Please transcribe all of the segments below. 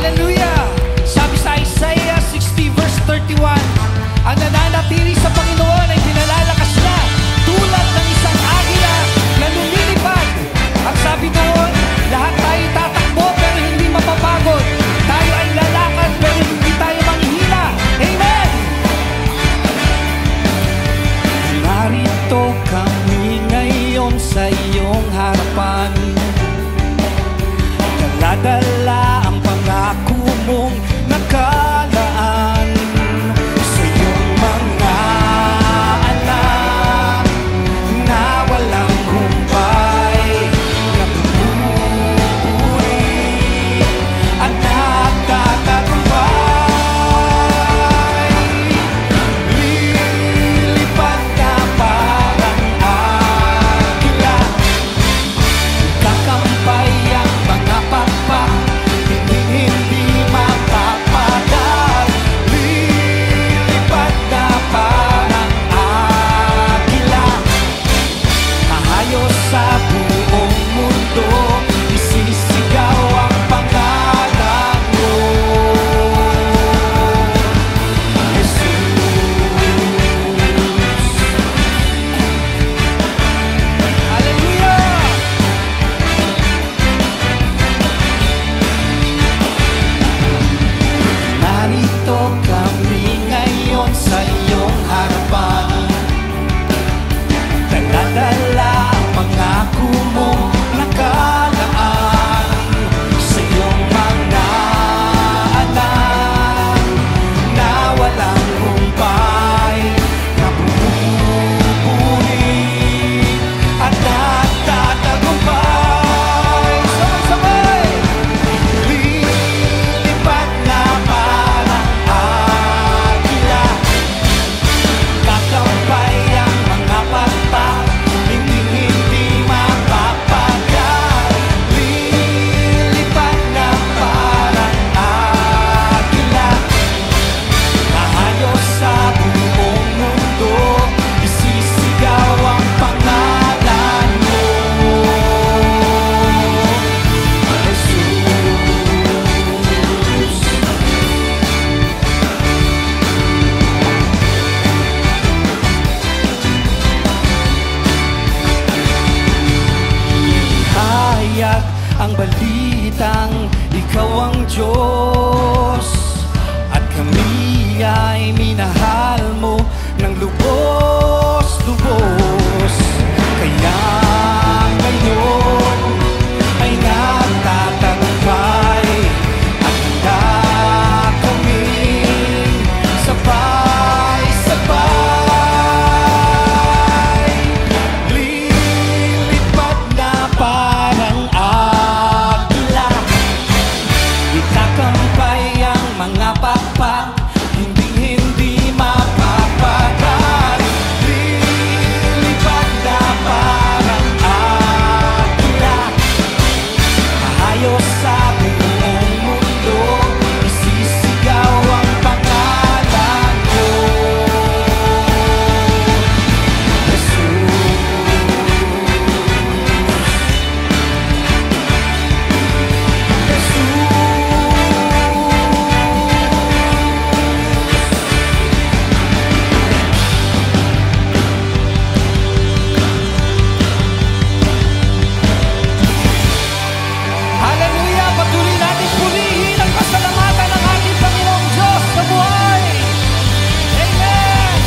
Hallelujah! Sabi sa Isaiah 60 verse 31, ang nananatili sa Panginoon ay pinalalakas niya tulad ng isang agila na lumilipad. Ang sabi doon, lahat tayo tatakbo pero hindi mapapagod. Tayo ay lalakad pero hindi tayo manghihina. Amen! Narito kami ngayon sa iyong harapan. Dala-dala ang pangako mong nakalaan sa iyong mga anak na walang humpay, na pupuri at nagtatagumpay. Lilipad ka parang agila, kakampay ang mga pakpak, hindi mapapagal. Lilipad ka parang agila, ahayos sa buong mundo, isisigaw ang pangalan mo, Jesus. Hallelujah! Narito kami ngayon sa iyong harapan. Dala-dala ang pangako mong nakalaan sa iyong mga anak na walang humpay, na pupuri at nagtatagumpay. Sabay-sabay! Lilipad na parang agila, kakampay ang mga pakpak, hindi mapapagal. Lilipad na parang agila, ahayos sa buong mundo, isisigaw ang pangalan mo, Jesus. Hayag ang balitang ikaw ang Diyos, at kami ay minahal mo ng lubos-lubos. Kaya ngayon ay nagtatagumpay at handa kaming sabay-sabay. Lilipad na parang agila, itakampay ang mga pakpak, hindi mapapagal. Lilipad na parang agila, ahayos sa buong mundo, isisigaw ang pangalan ko, Jesus. Hallelujah! Patuloy natin purihin ang pasalamatan ng ating Panginoong Diyos sa buhay. Amen!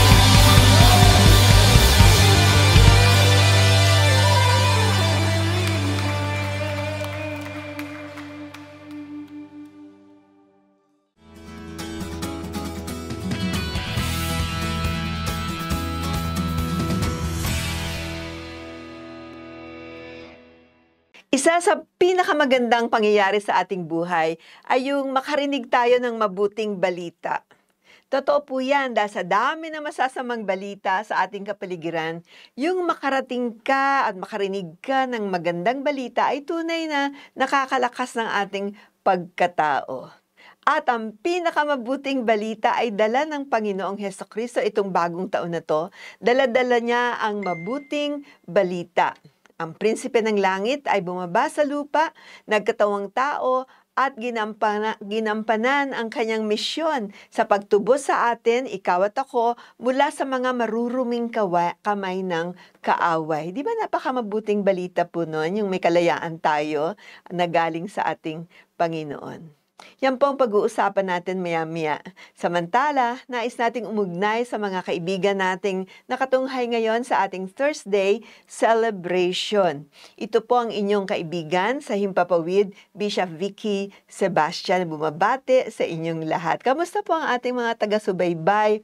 Isa sa pinakamagandang pangyayari sa ating buhay ay yung makarinig tayo ng mabuting balita. Totoo po yan dahil sa dami na masasamang balita sa ating kapaligiran, yung makarating ka at makarinig ka ng magandang balita ay tunay na nakakalakas ng ating pagkatao. At ang pinakamabuting balita ay dala ng Panginoong Hesukristo itong bagong taon na to. Dala-dala niya ang mabuting balita. Ang prinsipe ng langit ay bumaba sa lupa, nagkatawang tao, at ginampanan ang kanyang misyon sa pagtubos sa atin, ikaw at ako, mula sa mga maruruming kamay ng kaaway. Di ba napakamabuting balita po nun, yung may kalayaan tayo na galing sa ating Panginoon. Yan po ang pag-uusapan natin maya-maya. Samantala, nais nating umugnay sa mga kaibigan nating nakatunghay ngayon sa ating Thursday celebration. Ito po ang inyong kaibigan sa Himpapawid, Bishop Vicky Sebastian, bumabati sa inyong lahat. Kamusta po ang ating mga taga-subaybay?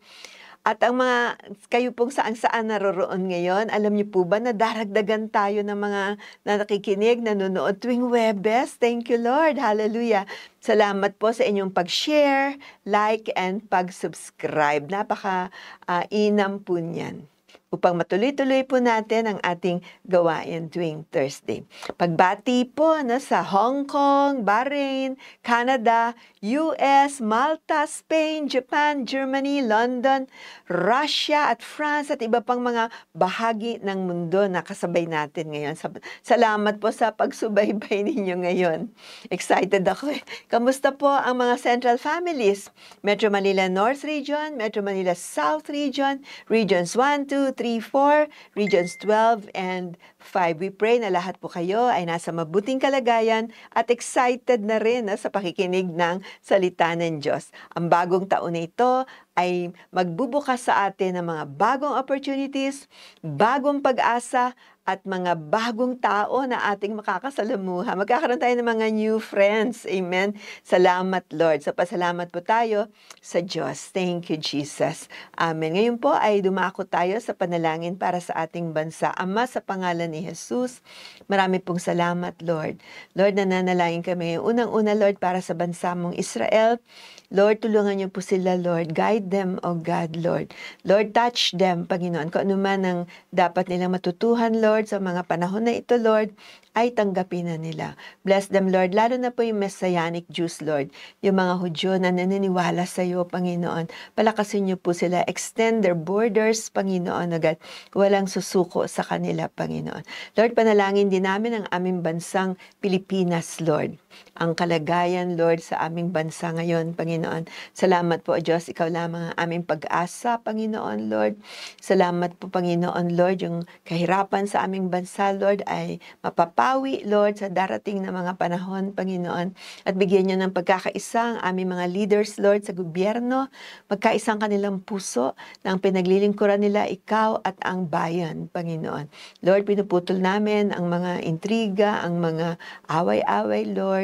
At ang mga kayo pong saan-saan naroroon ngayon, alam niyo po ba na daragdagan tayo ng mga nakikinig, nanonood tuwing Huwebes? Thank you, Lord. Hallelujah. Salamat po sa inyong pag-share, like, and pag-subscribe. Napaka-inam po niyan upang matuloy-tuloy po natin ang ating gawain tuwing Thursday. Pagbati po sa Hong Kong, Bahrain, Canada, US, Malta, Spain, Japan, Germany, London, Russia at France at iba pang mga bahagi ng mundo na kasabay natin ngayon. Salamat po sa pagsubaybay ninyo ngayon. Excited ako eh. Kamusta po ang mga central families? Metro Manila North Region, Metro Manila South Region, Regions 1, 2, 3, 4, Regions 12 and 5. We pray na lahat po kayo ay nasa mabuting kalagayan at excited na rin sa pakikinig ng salita ng Diyos. Ang bagong taon na ito ay magbubukas sa atin ng mga bagong opportunities, bagong pag-asa, at mga bagong tao na ating makakasalamuha. Magkakaroon tayo ng mga new friends. Amen. Salamat, Lord. Sa pasalamat po tayo sa Diyos. Thank you, Jesus. Amen. Ngayon po ay dumako tayo sa panalangin para sa ating bansa. Ama, sa pangalan ni Jesus, marami pong salamat, Lord. Lord, nananalangin kami. Unang-una, Lord, para sa bansa mong Israel. Lord, tulungan niyo po sila, Lord. Guide them, O God, Lord. Lord, touch them, Panginoon. Kung ano man ang dapat nilang matutuhan, Lord, sa mga panahon na ito, Lord, ay tanggapin na nila. Bless them, Lord. Lalo na po yung Messianic Jews, Lord. Yung mga Hudyo na naniniwala sa iyo, Panginoon. Palakasin niyo po sila. Extend their borders, Panginoon, agad. Walang susuko sa kanila, Panginoon. Lord, panalangin din namin ang aming bansang Pilipinas, Lord. Ang kalagayan, Lord, sa aming bansa ngayon, Panginoon. Salamat po, Diyos. Ikaw lamang ang aming pag-asa, Panginoon, Lord. Salamat po, Panginoon, Lord. Yung kahirapan sa aming bansa, Lord, ay mapapawi, Lord, sa darating na mga panahon, Panginoon. At bigyan niyo ng pagkakaisa ang aming mga leaders, Lord, sa gobyerno. Magkaisang kanilang puso na ang pinaglilingkuran nila, ikaw at ang bayan, Panginoon. Lord, pinuputol namin ang mga intriga, ang mga away-away, Lord.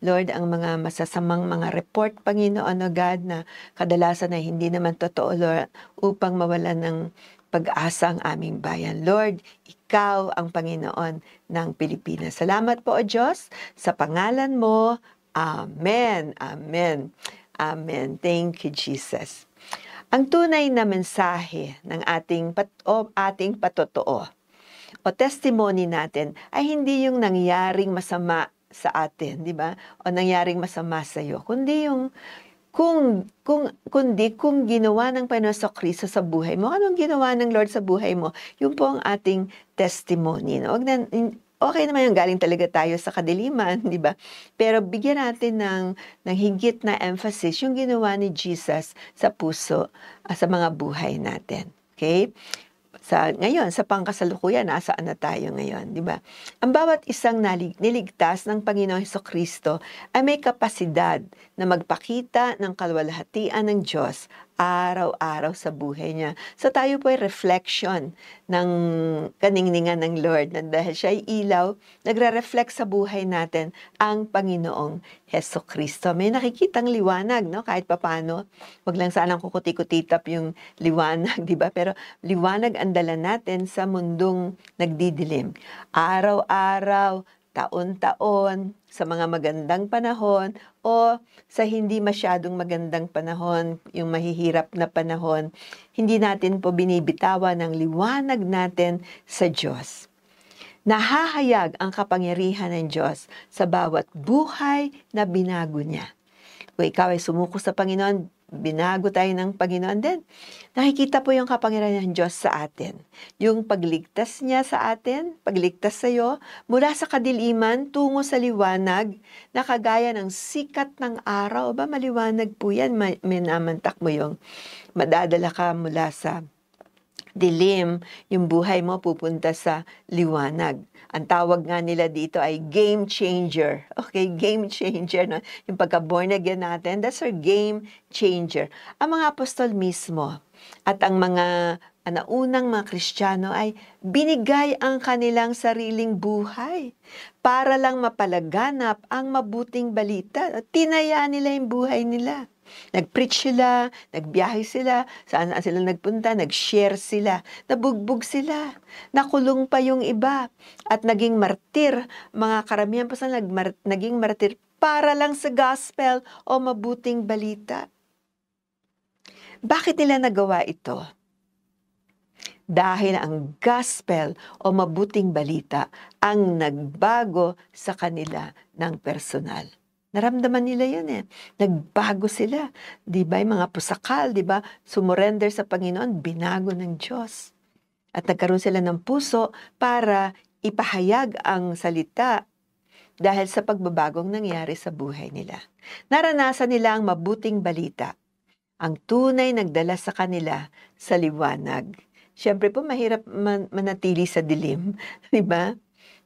Lord, ang mga masasamang mga report, Panginoon, O God, na kadalasan ay hindi naman totoo, Lord, upang mawalan ng pag-asa ang aming bayan. Lord, ikaw ang Panginoon ng Pilipinas. Salamat po, O Diyos, sa pangalan mo. Amen. Amen. Amen. Thank you, Jesus. Ang tunay na mensahe ng ating patotoo o testimony natin ay hindi yung nangyaring masama sa atin, di ba? O nangyaring masama sa iyo, kundi yung kung ginawa ng Panginoon sa Kristo sa buhay mo. Anong ginawa ng Lord sa buhay mo? Yun po ang ating testimony. No? Okay naman yung galing talaga tayo sa kadiliman, di ba? Pero bigyan natin ng higit na emphasis yung ginawa ni Jesus sa puso, sa mga buhay natin. Okay? Ngayon, sa pangkasalukuyan, nasaan na tayo ngayon, di ba? Ang bawat isang niligtas ng Panginoong Hesukristo ay may kapasidad na magpakita ng kaluwalhatian ng Diyos araw-araw sa buhay niya. So tayo po ay reflection ng kaningningan ng Lord na dahil siya ay ilaw, nagre-reflect sa buhay natin ang Panginoong Hesukristo. May nakikitang liwanag, no? Kahit papano, wag lang sanang kukuti-kutitap yung liwanag, di ba? Pero liwanag ang dala natin sa mundong nagdidilim. Araw-araw, taon-taon, sa mga magandang panahon o sa hindi masyadong magandang panahon, yung mahihirap na panahon, hindi natin po binibitawan ang liwanag natin sa Diyos. Nahahayag ang kapangyarihan ng Diyos sa bawat buhay na binago niya. Kung ikaw ay sumuko sa Panginoon, binago tayo ng Panginoon. Then, nakikita po yung kapangyarihan ng Diyos sa atin. Yung pagligtas niya sa atin, pagligtas sa'yo, mula sa kadiliman tungo sa liwanag, na kagaya ng sikat ng araw. Ba, maliwanag po yan. May namantak mo yung madadala ka mula sa dilim, yung buhay mo pupunta sa liwanag. Ang tawag nga nila dito ay game changer. Okay, game changer. No? Yung pagka-born again natin, that's our game changer. Ang mga apostol mismo at ang mga naunang mga Kristiyano ay binigay ang kanilang sariling buhay para lang mapalaganap ang mabuting balita. Tinaya nila yung buhay nila. Nag-preach sila, nagbiyahe sila, saan sila nagpunta, nag-share sila, nabugbog sila, nakulong pa yung iba, at naging martir, mga karamihan pa sila naging martir para lang sa gospel o mabuting balita. Bakit nila nagawa ito? Dahil ang gospel o mabuting balita ang nagbago sa kanila ng personal. Naramdaman nila yun eh. Nagbago sila. Di ba? Yung mga pusakal, di ba? Sumurrender sa Panginoon, binago ng Diyos. At nagkaroon sila ng puso para ipahayag ang salita dahil sa pagbabagong nangyari sa buhay nila. Naranasan nila ang mabuting balita. Ang tunay nagdala sa kanila sa liwanag. Siyempre po, mahirap manatili sa dilim. Di ba?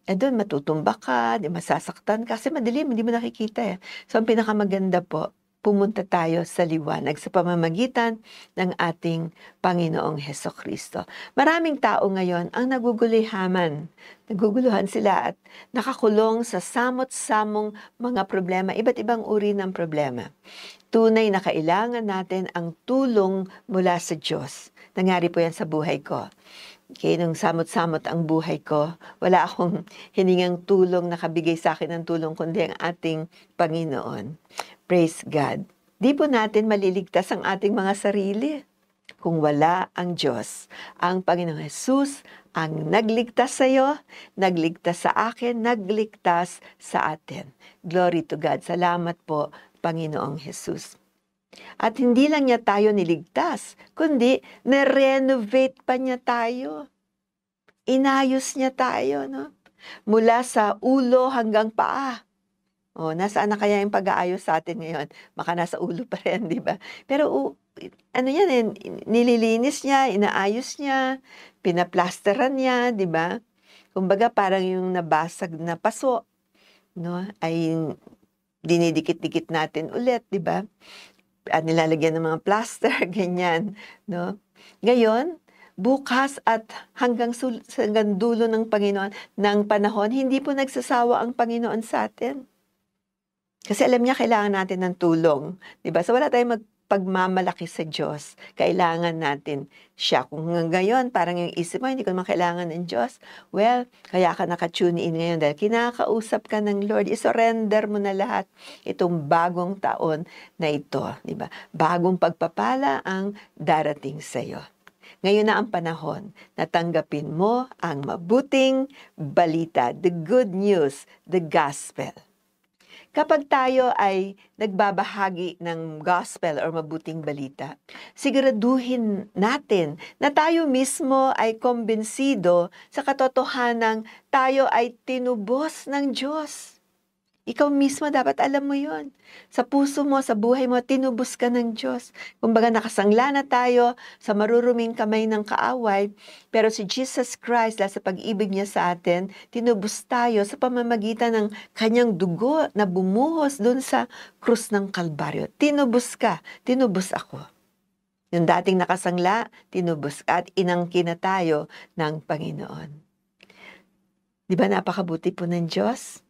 Doon matutumba ka, di masasaktan kasi madilim, hindi mo nakikita eh. So ang pinakamaganda po, pumunta tayo sa liwanag sa pamamagitan ng ating Panginoong Hesukristo. Maraming tao ngayon ang naguguluhan sila at nakakulong sa samot-samong mga problema, iba't ibang uri ng problema. Tunay na kailangan natin ang tulong mula sa Diyos. Nangyari po yan sa buhay ko. Okay, nung samot-samot ang buhay ko, wala akong hiningang tulong, nakabigay sa akin ng tulong, kundi ang ating Panginoon. Praise God. Di po natin maliligtas ang ating mga sarili kung wala ang Diyos. Ang Panginoong Jesus ang nagligtas sa iyo, nagligtas sa akin, nagligtas sa atin. Glory to God. Salamat po, Panginoong Jesus. At hindi lang niya tayo niligtas, kundi na-renovate pa niya tayo. Inayos niya tayo, no? Mula sa ulo hanggang paa. O, nasaan na kaya yung pag-aayos sa atin ngayon? Baka nasa ulo pa rin, di ba? Pero ano yan eh, nililinis niya, inaayos niya, pinaplasteran niya, di ba? Kumbaga parang yung nabasag na paso, no? Ay dinidikit-dikit natin ulit, di ba? At nilalagyan ng mga plaster, ganyan, no? Ngayon, bukas at hanggang dulo ng Panginoon, ng panahon, hindi po nagsasawa ang Panginoon sa atin. Kasi alam niya, kailangan natin ng tulong. Diba? So wala tayong pagmamalaki sa Diyos. Kailangan natin siya. Kung ngayon, parang yung isip mo, hindi ko naman kailangan ng Diyos. Well, kaya ka nakatune in ngayon dahil kinakausap ka ng Lord. I-surrender mo na lahat itong bagong taon na ito. Diba? Bagong pagpapala ang darating sa iyo. Ngayon na ang panahon na tanggapin mo ang mabuting balita, the good news, the gospel. Kapag tayo ay nagbabahagi ng gospel or mabuting balita, siguraduhin natin na tayo mismo ay kumbinsido sa katotohanang tayo ay tinubos ng Diyos. Ikaw mismo dapat alam mo yon. Sa puso mo, sa buhay mo, tinubos ka ng Diyos. Kumbaga nakasangla na tayo sa maruruming kamay ng kaaway, pero si Jesus Christ, dahil sa pag-ibig niya sa atin, tinubos tayo sa pamamagitan ng kanyang dugo na bumuhos dun sa krus ng Kalbaryo. Tinubos ka, tinubos ako. Yung dating nakasangla, tinubos ka at inangkin na tayo ng Panginoon. Di ba napakabuti po ng Diyos?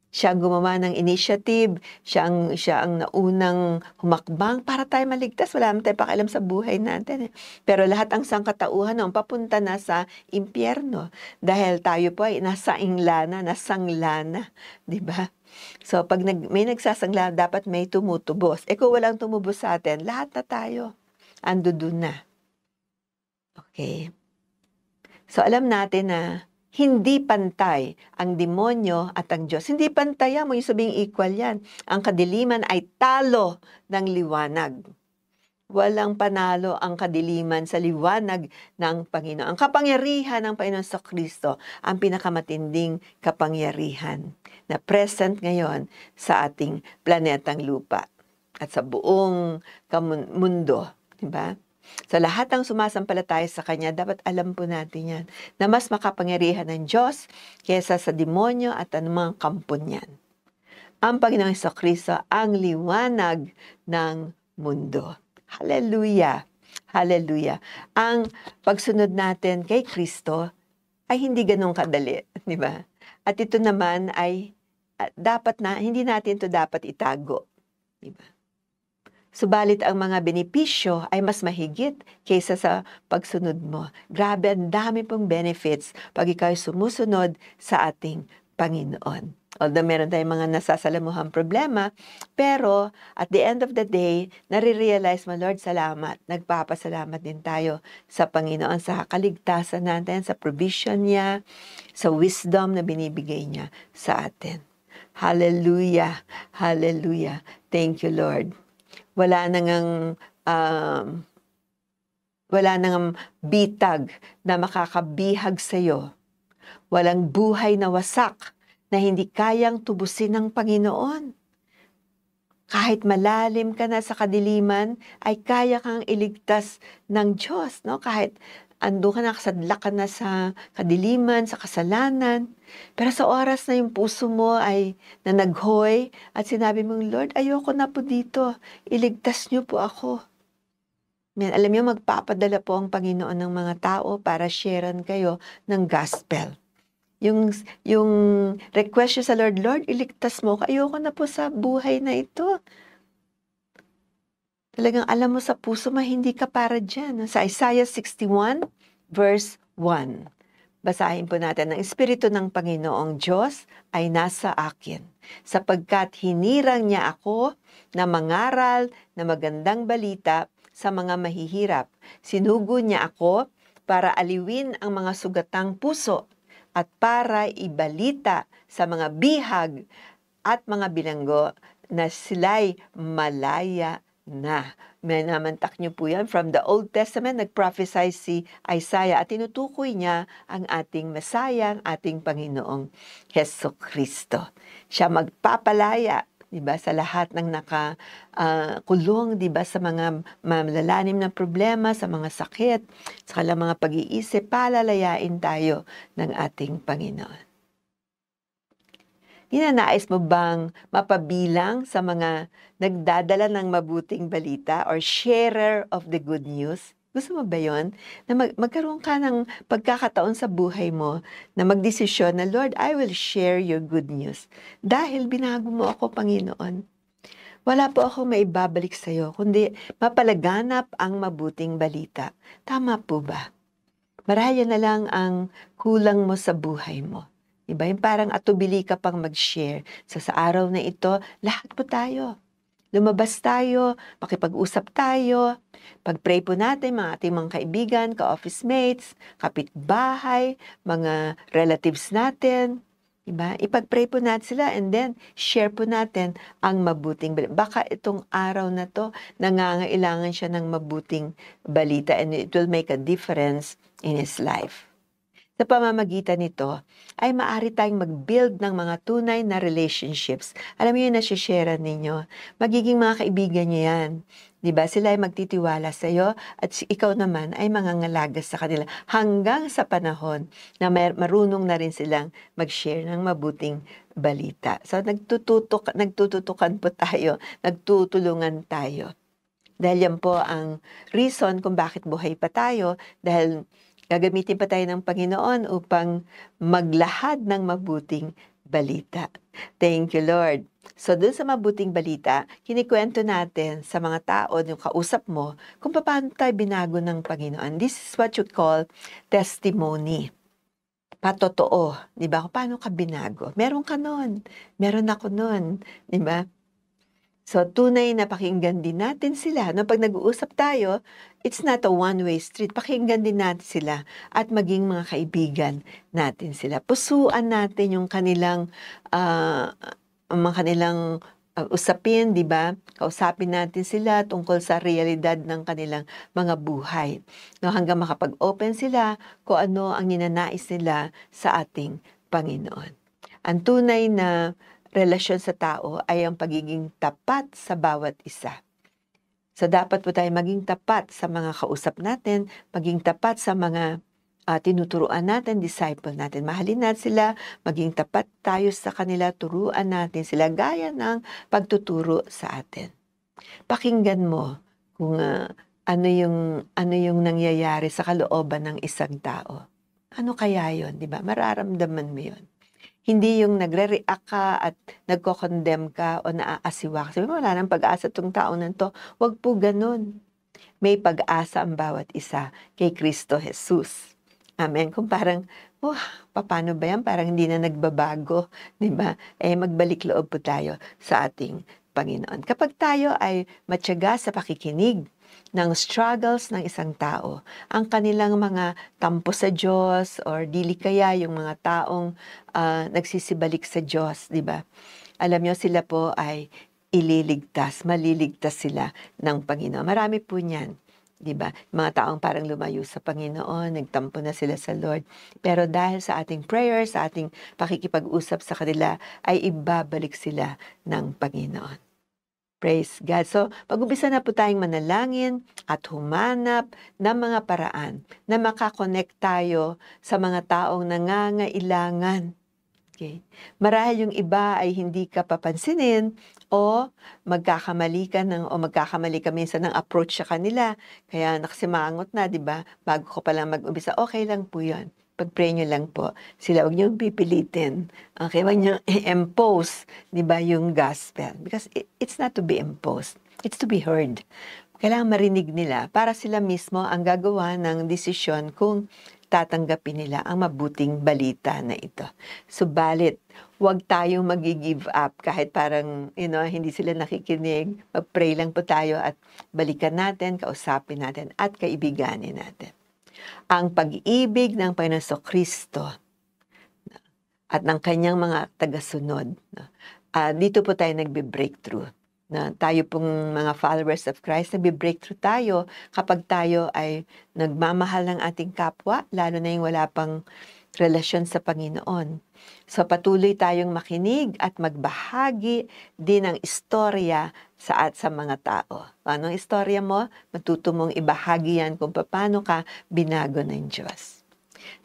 Siya ang gumawa ng initiative, siya ang naunang humakbang para tayo maligtas. Wala naman tayo pakialam sa buhay natin. Pero lahat ang sangkatauhan noon papunta na sa impyerno. Dahil tayo po ay nasangla na. Diba? So pag may nagsasangla, dapat may tumutubos. Kung walang tumubos sa atin, lahat na tayo. Ando dun na. Okay. So alam natin na hindi pantay ang demonyo at ang Diyos. Hindi pantay yan, mo yung sabing equal yan. Ang kadiliman ay talo ng liwanag. Walang panalo ang kadiliman sa liwanag ng Panginoon. Ang kapangyarihan ng Panginoon sa Kristo, ang pinakamatinding kapangyarihan na present ngayon sa ating planetang lupa at sa buong mundo, di ba? Sa lahat ng sumasampalataya sa Kanya, dapat alam po natin yan, na mas makapangyarihan ng Diyos kaysa sa demonyo at anumang kampo niyan. Ang Panginoong Kristo ang liwanag ng mundo. Hallelujah! Hallelujah! Ang pagsunod natin kay Kristo ay hindi ganun kadali, di ba? At ito naman ay hindi natin ito dapat itago, di ba? Subalit ang mga benepisyo ay mas mahigit kaysa sa pagsunod mo. Grabe, ang dami pong benefits pag ikaw ay sumusunod sa ating Panginoon. Although meron tayong mga nasasalamuhang problema, pero at the end of the day, nare-realize mo, Lord, salamat. Nagpapasalamat din tayo sa Panginoon, sa kaligtasan natin, sa provision niya, sa wisdom na binibigay niya sa atin. Hallelujah! Hallelujah! Thank you, Lord. Wala nang bitag na makakabihag sa iyo. Walang buhay na wasak na hindi kayang tubusin ng Panginoon. Kahit malalim ka na sa kadiliman, ay kaya kang iligtas ng Diyos, no? Kahit ando ka na, kasadlak ka na sa kadiliman, sa kasalanan. Pero sa oras na yung puso mo ay nanaghoy at sinabi mong, Lord, ayoko na po dito. Iligtas niyo po ako. Alam niyo, magpapadala po ang Panginoon ng mga tao para sharean kayo ng gospel. Yung request niyo sa Lord, Lord, iligtas mo ako. Ayoko na po sa buhay na ito. Talagang alam mo sa puso mo, hindi ka para dyan. Sa Isaiah 61, verse 1. Basahin po natin, ang Espiritu ng Panginoong Diyos ay nasa akin, sapagkat hinirang niya ako na mangaral na magandang balita sa mga mahihirap. Sinugo niya ako para aliwin ang mga sugatang puso at para ibalita sa mga bihag at mga bilanggo na sila'y malaya na. May namantak niyo po yan. From the Old Testament, nag-prophesy si Isaiah at tinutukoy niya ang ating Messiah, ang ating Panginoong Jesucristo. Siya magpapalaya, diba, sa lahat ng nakakulong, diba, sa mga malalalim na problema, sa mga sakit, sa kanilang mga pag-iisip, palalayain tayo ng ating Panginoon. Ninanais mo bang mapabilang sa mga nagdadala ng mabuting balita or sharer of the good news? Gusto mo ba yun? Na magkaroon ka ng pagkakataon sa buhay mo na magdesisyon na, Lord, I will share your good news. Dahil binago mo ako, Panginoon. Wala po ako maibabalik sa iyo, kundi mapalaganap ang mabuting balita. Tama po ba? Marahil na lang ang kulang mo sa buhay mo. Diba? Yung parang atubili ka pang mag-share. Sa araw na ito, lahat po tayo. Lumabas tayo, makipag-usap tayo, pag-pray po natin mga ating mga kaibigan, ka-office mates, kapitbahay, mga relatives natin. Diba? Ipag-pray po natin sila and then share po natin ang mabuting balita. Baka itong araw na to, nangangailangan siya ng mabuting balita and it will make a difference in his life. Sa pamamagitan nito, ay maaari tayong mag-build ng mga tunay na relationships. Alam mo yun, nasishare ninyo. Magiging mga kaibigan nyo yan. Diba? Sila ay magtitiwala sa iyo at ikaw naman ay mangangalaga sa kanila hanggang sa panahon na marunong na rin silang mag-share ng mabuting balita. So nagtututukan po tayo, nagtutulungan tayo. Dahil yan po ang reason kung bakit buhay pa tayo, dahil gagamitin pa tayo ng Panginoon upang maglahad ng mabuting balita. Thank you, Lord. So, dun sa mabuting balita, kinikwento natin sa mga tao, yung kausap mo, kung paano tayo binago ng Panginoon. This is what you call testimony. Patotoo. Di ba? Paano ka binago? Meron ka nun. Meron ako nun. Di ba? So, tunay na pakinggan din natin sila. No, pag nag-uusap tayo, it's not a one-way street. Pakinggan din natin sila at maging mga kaibigan natin sila. Pusuan natin yung kanilang usapin, di ba? Kausapin natin sila tungkol sa realidad ng kanilang mga buhay. No, hanggang makapag-open sila kung ano ang ninanais nila sa ating Panginoon. Ang tunay na relasyon sa tao ay ang pagiging tapat sa bawat isa. So dapat po tayo maging tapat sa mga kausap natin, maging tapat sa mga tinuturuan natin, disciple natin. Mahalin natin sila, maging tapat tayo sa kanila, turuan natin sila gaya ng pagtuturo sa atin. Pakinggan mo kung ano yung nangyayari sa kalooban ng isang tao. Ano kaya yon, di ba? Mararamdaman mo yon. Hindi yung nagre-react ka at nagko-condemn ka o naaasiwa ka. Sabi mo, wala nang pag-asa itong tao na to. Huwag po ganun. May pag-asa ang bawat isa kay Kristo Jesus. Amen. Kung parang, paano ba yan? Parang hindi na nagbabago. Diba? Magbalik loob po tayo sa ating Panginoon. Kapag tayo ay matyaga sa pakikinig ng struggles ng isang tao, ang kanilang mga tampo sa Diyos or dili kaya yung mga taong nagsisibalik sa Diyos, di ba? Alam nyo, sila po ay maliligtas sila ng Panginoon. Marami po niyan, di ba? Mga taong parang lumayo sa Panginoon, nagtampo na sila sa Lord. Pero dahil sa ating prayers, sa ating pakikipag-usap sa kanila, ay ibabalik sila ng Panginoon. Praise God. So, pag-umpisa na po tayong manalangin at humanap ng mga paraan na makakonect tayo sa mga taong nangangailangan. Okay? Marahil yung iba ay hindi ka papansinin o magkakamali ka minsan ng approach sa kanila. Kaya nakasimangot na, di ba? Bago ko palang mag-umpisa, okay lang po yun. Pag-pray nyo lang po, sila huwag nyo pipilitin. Okay, huwag nyo i-impose, di ba, yung gospel. Because it's not to be imposed. It's to be heard. Kailangan marinig nila para sila mismo ang gagawa ng desisyon kung tatanggapin nila ang mabuting balita na ito. Subalit, huwag tayong mag-give up kahit parang, hindi sila nakikinig. Mag-pray lang po tayo at balikan natin, kausapin natin at kaibiganin natin. Ang pag-ibig ng Panginoon Kristo at ng kanyang mga tagasunod. Dito po tayo nagbe-breakthrough. Tayo pong mga followers of Christ, nagbe-breakthrough tayo kapag tayo ay nagmamahal ng ating kapwa, lalo na yung wala pang relasyon sa Panginoon. So patuloy tayong makinig at magbahagi din ng istorya sa mga tao. Anong istorya mo? Matuto mong ibahagi yan kung paano ka binago ng Diyos.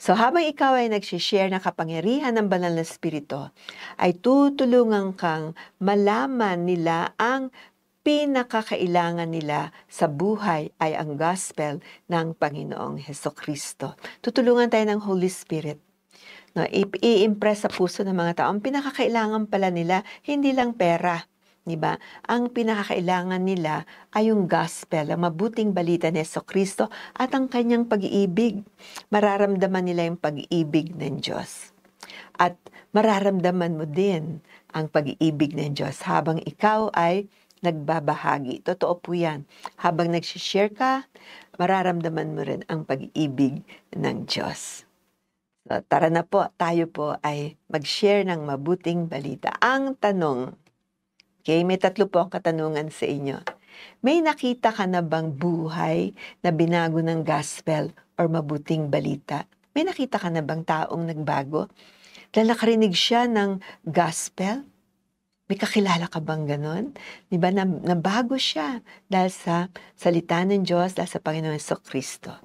So habang ikaw ay nagsishare ng kapangyarihan ng Banal na Espiritu, ay tutulungan kang malaman nila ang pinakakailangan nila sa buhay ay ang gospel ng Panginoong Hesukristo. Tutulungan tayo ng Holy Spirit. I-impress sa puso ng mga tao. Ang pinakakailangan pala nila, hindi lang pera. Diba? Ang pinakakailangan nila ay yung gospel, ang mabuting balita ni Hesukristo at ang kanyang pag-iibig. Mararamdaman nila yung pag-iibig ng Diyos. At mararamdaman mo din ang pag-iibig ng Diyos habang ikaw ay nagbabahagi. Totoo po yan. Habang nagsishare ka, mararamdaman mo rin ang pag-iibig ng Diyos. So, tara na po, tayo po ay mag-share ng mabuting balita. Ang tanong, okay, may 3 po ang katanungan sa inyo. May nakita ka na bang buhay na binago ng gospel or mabuting balita? May nakita ka na bang taong nagbago? Dahil nakarinig siya ng gospel? May kakilala ka bang ganon? Diba, nabago siya dahil sa salita ng Diyos, dahil sa Panginoon Hesukristo.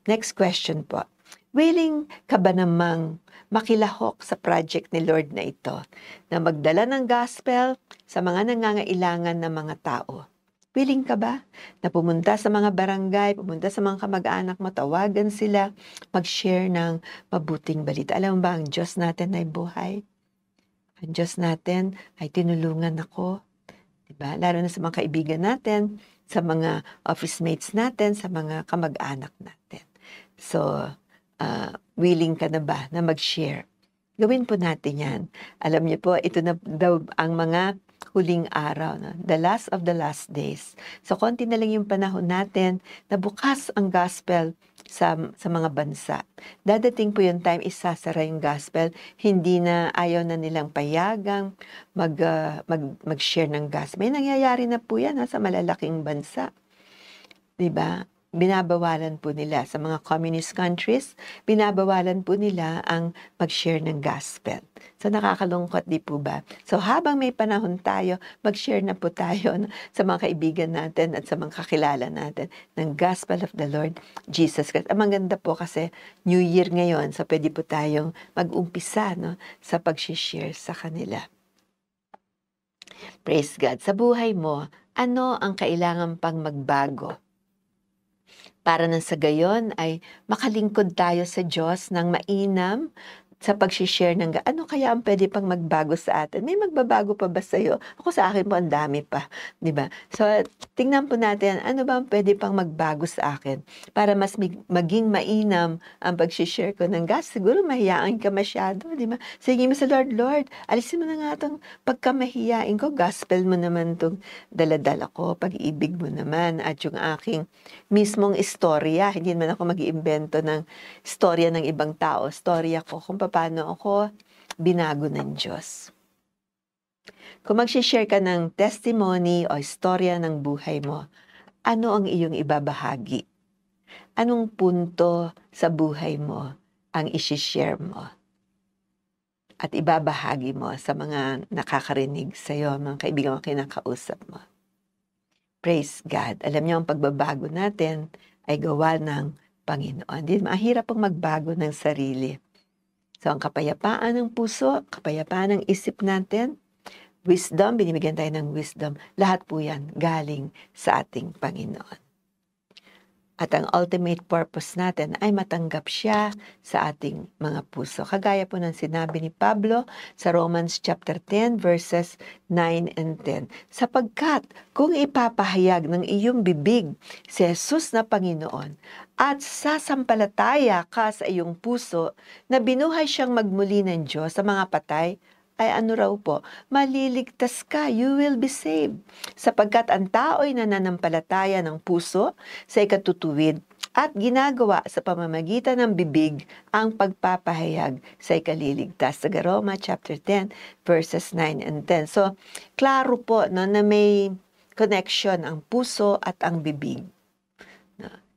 Next question po. Willing ka ba namang makilahok sa project ni Lord na ito, na magdala ng gospel sa mga nangangailangan ng mga tao? Willing ka ba na pumunta sa mga barangay, pumunta sa mga kamag-anak mo, tawagan sila, mag-share ng mabuting balita? Alam mo ba, ang Diyos natin ay buhay. Ang Diyos natin ay tinulungan ako. Diba? Lalo na sa mga kaibigan natin, sa mga office mates natin, sa mga kamag-anak natin. So, willing ka na ba na mag-share? Gawin po natin yan. Alam niyo po, ito na daw ang mga huling araw, no? The last of the last days. So, konti na lang yung panahon natin na bukas ang gospel sa mga bansa. Dadating po yung time, isasara yung gospel, hindi na ayaw na nilang payagang mag-share ng gospel. May nangyayari na po yan sa malalaking bansa. 'Di ba? Binabawalan po nila sa mga communist countries, binabawalan po nila ang mag-share ng gospel. So nakakalungkot, di po ba? So habang may panahon tayo, mag-share na po tayo sa mga kaibigan natin at sa mga kakilala natin ng gospel of the Lord Jesus Christ. Ang maganda po kasi New Year ngayon, so pwede po tayong mag-umpisa sa pag-share sa kanila. Praise God. Sa buhay mo, ano ang kailangan pang magbago? Para nang sa gayon ay makalingkod tayo sa Diyos ng mainam sa pag-share ng ano kaya ang pwede pang magbago sa atin? May magbabago pa ba sa'yo? Ako sa akin po ang dami pa, di ba? So, tingnan po natin, ano ba ang pwede pang magbago sa akin para mas maging mainam ang pag-share ko ng gas? Siguro mahiyaan ka masyado, di ba? Sige mo sa Lord, Lord, alisin mo na nga itong pagkamahiyain ko, gospel mo naman itong daladala ko, pag-ibig mo naman, at yung aking mismong istorya. Hindi naman ako mag-iimbento ng istorya ng ibang tao. Istorya ko kung paano ako binago ng Diyos. Kung mag-share ka ng testimony o istorya ng buhay mo, ano ang iyong ibabahagi? Anong punto sa buhay mo ang isi-share mo? At ibabahagi mo sa mga nakakarinig sa iyo, mga kaibigan mo kinakausap mo. Praise God. Alam niyo, ang pagbabago natin ay gawa ng Panginoon. Hindi mahirap pong magbago ng sarili. So, ang kapayapaan ng puso, kapayapaan ng isip natin, wisdom, binibigyan tayo ng wisdom, lahat po yan galing sa ating Panginoon. At ang ultimate purpose natin ay matanggap siya sa ating mga puso. Kagaya po ng sinabi ni Pablo sa Romans chapter 10 verses 9 and 10. Sapagkat kung ipapahayag ng iyong bibig si Jesus na Panginoon at sasampalataya ka sa iyong puso na binuhay siyang magmuli ng Diyos sa mga patay, ay ano raw po, maliligtas ka, you will be saved. Sapagkat ang tao'y nananampalataya ng puso sa ikatutuwid at ginagawa sa pamamagitan ng bibig ang pagpapahayag sa ikaliligtas. Sa Roma chapter 10 verses 9 and 10. So, klaro po na may connection ang puso at ang bibig.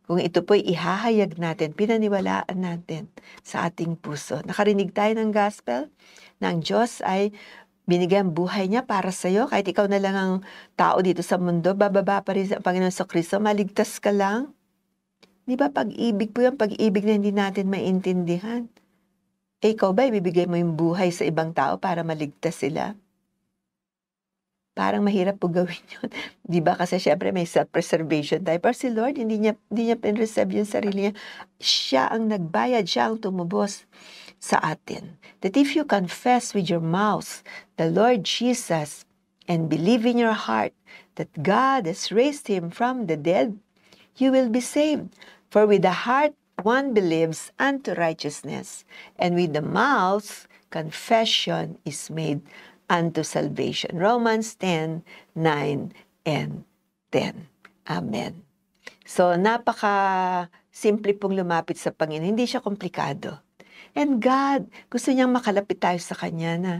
Kung ito po'y ihahayag natin, pinaniwalaan natin sa ating puso. Nakarinig tayo ng gospel na ang Diyos ay binigyan buhay niya para sa iyo. Kahit ikaw na lang ang tao dito sa mundo, bababa pa rin sa Panginoon sa Kristo, maligtas ka lang. Di ba pag-ibig po yan, pag-ibig na hindi natin maintindihan. Ikaw ba, ibibigay mo yung buhay sa ibang tao para maligtas sila? Parang mahirap po gawin yun. Di ba? Kasi syempre may self-preservation tayo. Pero si Lord, hindi niya pinreserve yung sarili niya. Siya ang nagbayad, siya ang tumubos sa atin. That if you confess with your mouth the Lord Jesus and believe in your heart that God has raised him from the dead, you will be saved. For with the heart one believes unto righteousness, and with the mouth confession is made unto salvation. Romans 10, 9, and 10. Amen. So, napaka-simple pong lumapit sa Panginoon. Hindi siya komplikado. And God, gusto niyang makalapit tayo sa Kanya na,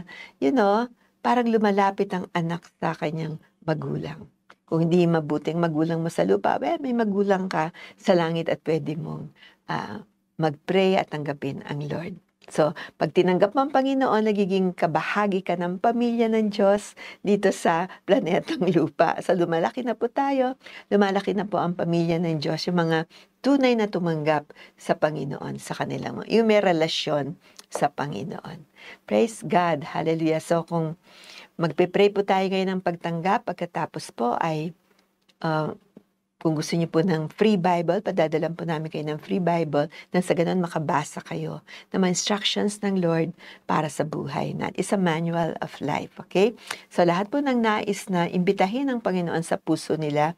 parang lumalapit ang anak sa kanyang magulang. Kung hindi mabuting magulang mo sa lupa, may magulang ka sa langit at pwede mong mag-pray at tanggapin ang Lord. So, pag tinanggap mo ang Panginoon, nagiging kabahagi ka ng pamilya ng Diyos dito sa planetang lupa. So, lumalaki na po tayo, lumalaki na po ang pamilya ng Diyos, yung mga tunay na tumanggap sa Panginoon, sa kanilang, yung may relasyon sa Panginoon. Praise God, hallelujah. So, kung magpe-pray po tayo ngayon ng pagtanggap, pagkatapos po ay kung gusto niyo po ng free Bible, padadalan po namin kayo ng free Bible na sa ganun makabasa kayo ng mga instructions ng Lord para sa buhay na it's a manual of life, okay? So lahat po ng nais na imbitahin ng Panginoon sa puso nila,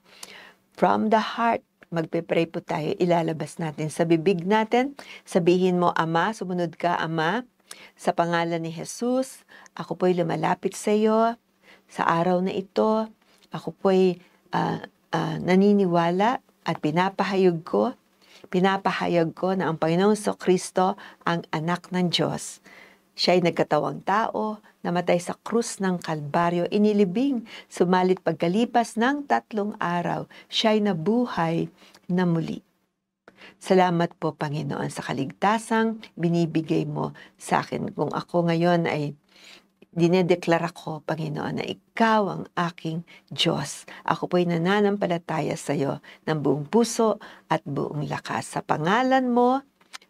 from the heart, magpe-pray po tayo, ilalabas natin sa bibig natin, sabihin mo, Ama, sumunod ka, Ama, sa pangalan ni Jesus, ako po'y lumalapit sa iyo, sa araw na ito, ako po'y naniniwala at pinapahayag ko Pinapahayag ko na ang Panginoong Kristo ang anak ng Diyos. Siya ay nagkatawang tao, namatay sa krus ng Kalbaryo, inilibing, sumalit pagkalipas ng 3 araw, siya ay nabuhay na muli. Salamat po, Panginoon, sa kaligtasang binibigay mo sa akin. Kung ako ngayon ay dinedeklara ko, Panginoon, na Ikaw ang aking Diyos. Ako po'y nananampalataya sa iyo ng buong puso at buong lakas. Sa pangalan mo,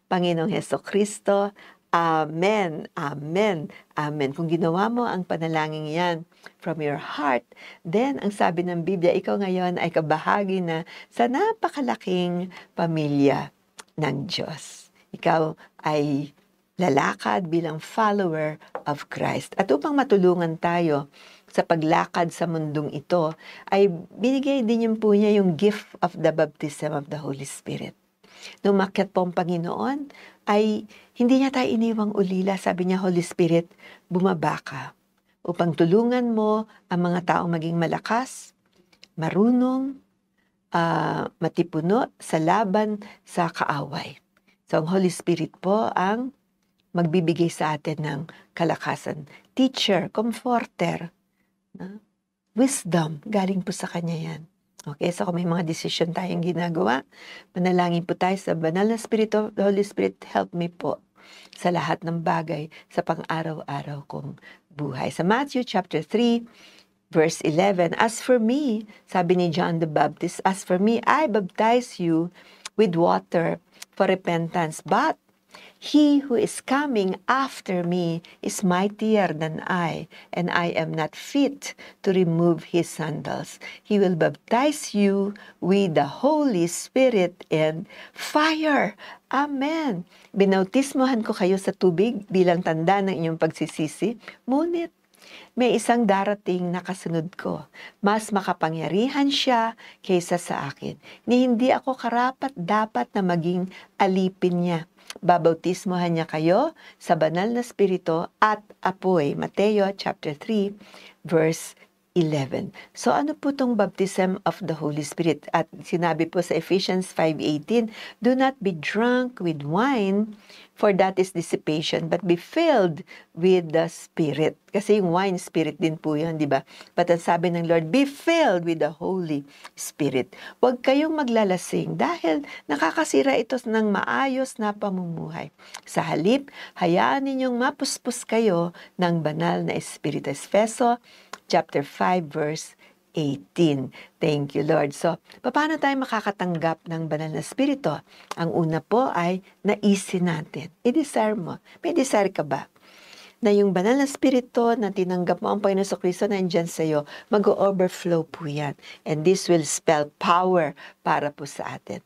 Panginoong Hesukristo, Amen, Amen, Amen. Kung ginawa mo ang panalangin yan from your heart, then ang sabi ng Biblia, ikaw ngayon ay kabahagi na sa napakalaking pamilya ng Diyos. Ikaw ay lalakad bilang follower of Christ. At upang matulungan tayo sa paglakad sa mundong ito, ay binigay din yung po niya yung gift of the baptism of the Holy Spirit. Nung umakyat po ang Panginoon, ay hindi niya tayo iniwang ulila. Sabi niya, Holy Spirit, bumaba ka upang tulungan mo ang mga taong maging malakas, marunong, matipuno sa laban sa kaaway. So ang Holy Spirit po ang magbibigay sa atin ng kalakasan. Teacher, comforter, wisdom, galing po sa Kanya yan. Okay, so kung may mga decision tayong ginagawa, manalangin po tayo sa banal na Espiritu, the Holy Spirit, help me po sa lahat ng bagay sa pang-araw-araw kong buhay. Sa Matthew chapter 3, verse 11, as for me, sabi ni John the Baptist, as for me, I baptize you with water for repentance, but He who is coming after me is mightier than I, and I am not fit to remove his sandals. He will baptize you with the Holy Spirit and fire. Amen. Binautismohan ko kayo sa tubig bilang tanda ng inyong pagsisisi, ngunit may isang darating na kasunod ko. Mas makapangyarihan siya kaysa sa akin, ni hindi ako karapat-dapat na maging alipin niya. Babautismohan niya kayo sa banal na Espiritu at apoy. Mateo chapter 3, verse 11. So ano po itong baptism of the Holy Spirit? At sinabi po sa Ephesians 5:18, do not be drunk with wine, for that is dissipation, but be filled with the Spirit. Kasi yung wine, Spirit din po yun, di ba? But ang sabi ng Lord, be filled with the Holy Spirit. Huwag kayong maglalasing dahil nakakasira ito ng maayos na pamumuhay. Sa halip, hayaan ninyong mapuspos kayo ng banal na Espiritu. Efeso chapter 5, verse 18. Thank you, Lord. So, paano tayo makakatanggap ng banal na Espiritu? Ang una po ay naisin natin. I-desire mo. May desire ka ba? Na yung banal na Espiritu na tinanggap mo ang Panginoon Kristo na nandyan sa iyo, mag-overflow po yan. And this will spell power para po sa atin.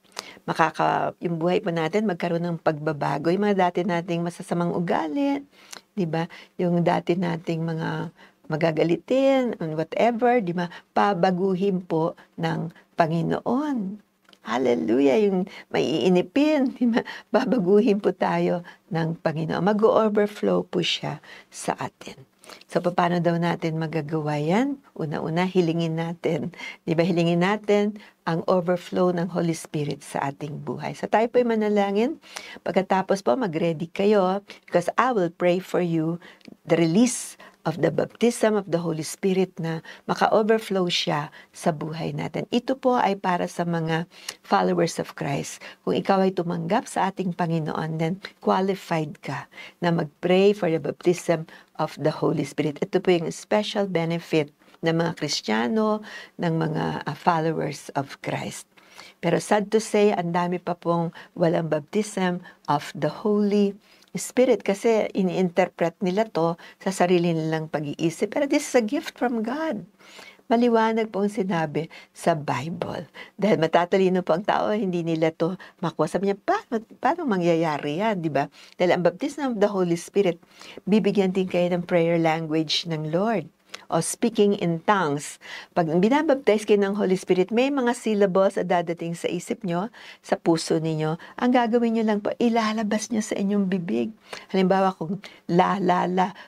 Yung buhay po natin magkaroon ng pagbabago. Yung mga dati nating masasamang ugali, di ba? Yung dati nating mga magagalitin, whatever, di ba? Pabaguhin po ng Panginoon. Hallelujah! Yung maiinipin, di ba? Babaguhin po tayo ng Panginoon. Mag-overflow po siya sa atin. So, paano daw natin magagawa yan? Una-una, hilingin natin. Di ba, hilingin natin ang overflow ng Holy Spirit sa ating buhay. So, tayo po'y manalangin. Pagkatapos po, mag-ready kayo because I will pray for you the release of the baptism of the Holy Spirit na maka-overflow siya sa buhay natin. Ito po ay para sa mga followers of Christ. Kung ikaw ay tumanggap sa ating Panginoon, then qualified ka na mag-pray for the baptism of the Holy Spirit. Ito po yung special benefit ng mga Kristiyano, ng mga followers of Christ. Pero sad to say, ang dami pa pong walang baptism of the Holy Spirit kasi ini-interpret nila to sa sarili nilang pag-iisip. Pero this is a gift from God. Maliwanag po ang sinabi sa Bible. Dahil matatalino po ang tao, hindi nila to makuha. Sabi niya, paano mangyayari yan, di ba? Dahil ang baptism of the Holy Spirit, bibigyan din kayo ng prayer language ng Lord. o speaking in tongues. Pag binabaptize kayo ng Holy Spirit, may mga syllables na dadating sa isip nyo, sa puso ninyo. Ang gagawin nyo lang po, ilalabas nyo sa inyong bibig. Halimbawa kung la,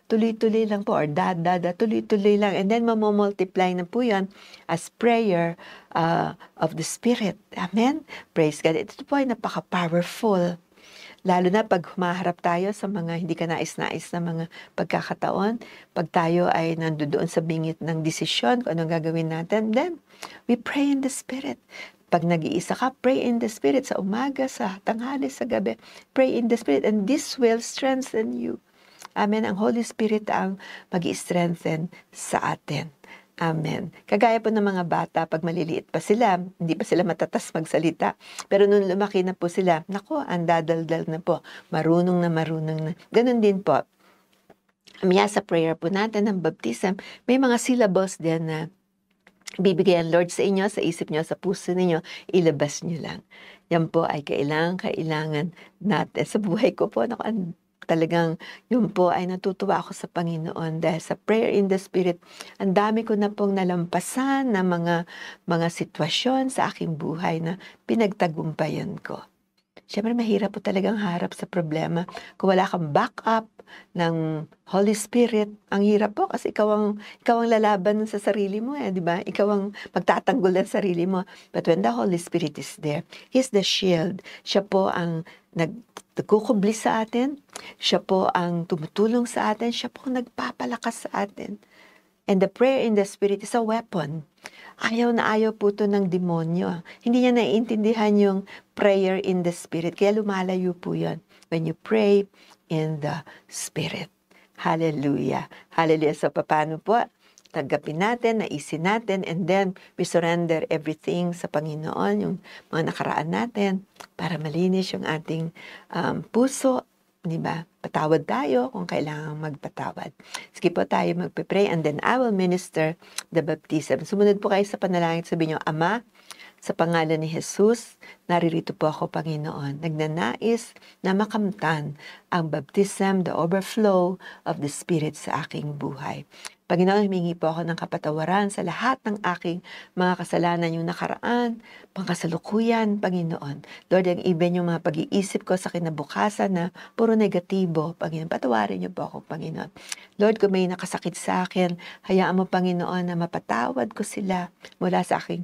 tuloy-tuloy lang po, or da, tuloy-tuloy lang. And then mamomultiply na po yan as prayer of the Spirit. Amen? Praise God. Ito po ay napaka-powerful. Lalo na pag humaharap tayo sa mga hindi ka nais-nais na mga pagkakataon, pag tayo ay nandoon sa bingit ng desisyon kung anong gagawin natin, then we pray in the Spirit. Pag nag-iisa ka, pray in the Spirit sa umaga, sa tanghali, sa gabi. Pray in the Spirit and this will strengthen you. Amen. Ang Holy Spirit ang mag-i-strengthen sa atin. Amen. Kagaya po ng mga bata, pag maliliit pa sila, hindi pa sila matatas magsalita. Pero nung lumaki na po sila, nako, ang dadaldal na po. Marunong na. Ganun din po. Maya sa prayer po natin ng baptism, may mga syllables din na bibigay ang Lord sa inyo, sa isip nyo, sa puso ninyo, ilabas nyo lang. Yan po ay kailangan natin. Sa buhay ko po, naku, talagang yun po ay natutuwa ako sa Panginoon dahil sa prayer in the Spirit, ang dami ko na pong nalampasan na mga sitwasyon sa aking buhay na pinagtagumpayan ko. Siyempre, mahirap po talagang harap sa problema. Kung wala kang backup ng Holy Spirit, ang hirap po kasi ikaw ang lalaban sa sarili mo, di ba? Ikaw ang magtatanggol ng sarili mo. But when the Holy Spirit is there, He's the shield. Siya po ang nagkukubli sa atin. Siya po ang tumutulong sa atin. Siya po ang nagpapalakas sa atin. And the prayer in the Spirit is a weapon. Ayaw na ayaw po ito ng demonyo. Hindi niya naiintindihan yung prayer in the Spirit. Kaya lumalayo po yun. When you pray in the Spirit. Hallelujah. Hallelujah. So, paano po? Tanggapin natin, naisin natin, and then we surrender everything sa Panginoon, yung mga nakaraan natin, para malinis yung ating puso. Diba? Patawad tayo kung kailangan magpatawad. Sige po tayo magpipray and then I will minister the baptism. Sumunod po kayo sa panalangin. Sabihin nyo, Ama, sa pangalan ni Jesus, naririto po ako, Panginoon. Nagnanais na makamtan ang baptism, the overflow of the Spirit sa aking buhay. Panginoon, humingi po ako ng kapatawaran sa lahat ng aking mga kasalanan yung nakaraan, pangkasalukuyan, Panginoon. Lord, ang even yung mga pag-iisip ko sa kinabukasan na puro negatibo, Panginoon, patawarin niyo po ako, Panginoon. Lord, kung may nakasakit sa akin, hayaan mo, Panginoon, na mapatawad ko sila mula sa aking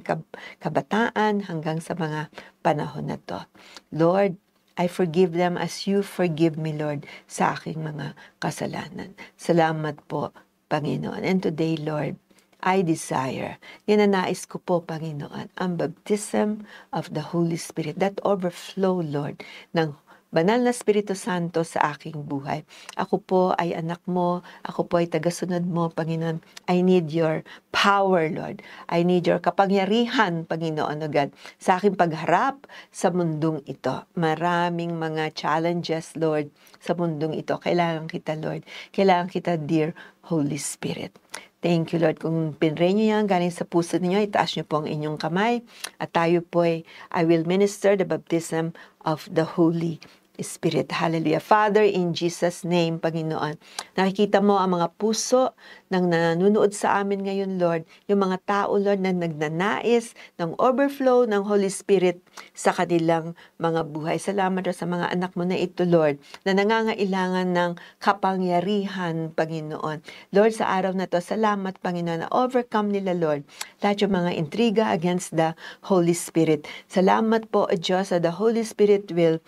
kabataan hanggang sa mga panahon na to. Lord, I forgive them as you forgive me, Lord, sa aking mga kasalanan. Salamat po, Panginoon. And today, Lord, I desire, ninanais ko po, Panginoon, ang baptism of the Holy Spirit, that overflow, Lord, ng Banal na Espiritu Santo sa aking buhay. Ako po ay anak mo, ako po ay tagasunod mo, Panginoon. I need your power, Lord. I need your kapangyarihan, Panginoon, O God, sa aking pagharap sa mundong ito. Maraming mga challenges, Lord, sa mundong ito. Kailangan kita, Lord. Kailangan kita, dear Holy Spirit. Thank you, Lord. Kung pinray niyo yan, galing sa puso niyo, itaas niyo po ang inyong kamay. At tayo po ay, I will minister the baptism of the Holy Spirit. Hallelujah. Father, in Jesus' name, Panginoon, nakikita mo ang mga puso ng nanonood sa amin ngayon, Lord. Yung mga tao, Lord, na nagnanais ng overflow ng Holy Spirit sa kanilang mga buhay. Salamat sa mga anak mo na ito, Lord, na nangangailangan ng kapangyarihan, Panginoon. Lord, sa araw na to, salamat, Panginoon, na overcome nila, Lord, lahat yung mga intriga against the Holy Spirit. Salamat po, O Diyos, that the Holy Spirit will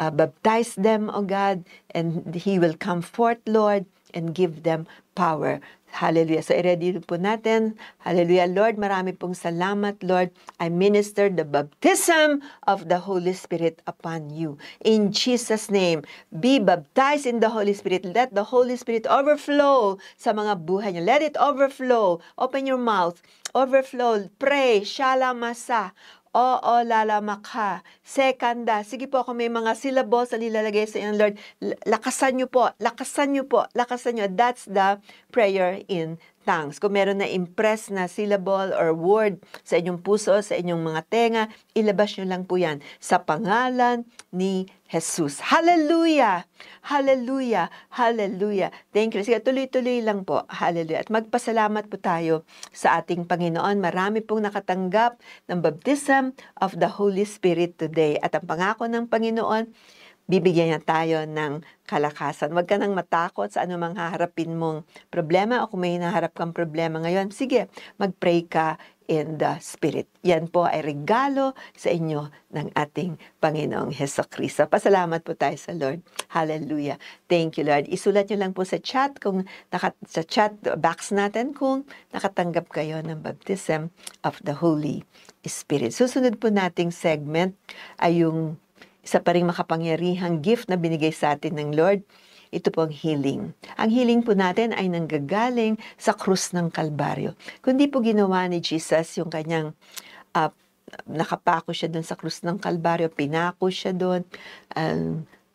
baptize them, O God, and He will come forth, Lord, and give them power. Hallelujah. So, i-ready po natin. Hallelujah. Lord, marami pong salamat, Lord. I minister the baptism of the Holy Spirit upon you. In Jesus' name, be baptized in the Holy Spirit. Let the Holy Spirit overflow sa mga buhay niyo. Let it overflow. Open your mouth. Overflow. Pray. Shalamasa. Oo, lalamakha. Sekanda. Sige po, kung may mga syllables na nilalagay sa inyo, Lord, lakasan niyo po, lakasan niyo po, lakasan niyo. That's the prayer in tongues. Kung meron na impress na syllable or word sa inyong puso, sa inyong mga tenga, ilabas niyo lang po yan sa pangalan ni Jesus. Hallelujah! Hallelujah! Hallelujah! Thank you. Sige, tuloy-tuloy lang po. Hallelujah. At magpasalamat po tayo sa ating Panginoon. Marami pong nakatanggap ng baptism of the Holy Spirit today. At ang pangako ng Panginoon, bibigyan niya tayo ng kalakasan. Huwag ka nang matakot sa anumang haharapin mong problema o kung may hinaharap kang problema ngayon, sige, mag-pray ka in the Spirit. Yan po ay regalo sa inyo ng ating Panginoong Hesukristo. Pasalamat po tayo sa Lord. Hallelujah. Thank you, Lord. Isulat nyo lang po sa chat sa chat box natin kung nakatanggap kayo ng baptism of the Holy Spirit. Susunod po nating segment ay yung isa pa ring makapangyarihang gift na binigay sa atin ng Lord. Ito po ang healing. Ang healing po natin ay nanggagaling sa krus ng Kalbaryo. Kundi po ginawa ni Jesus yung kanyang nakapako siya doon sa krus ng Kalbaryo, pinako siya doon,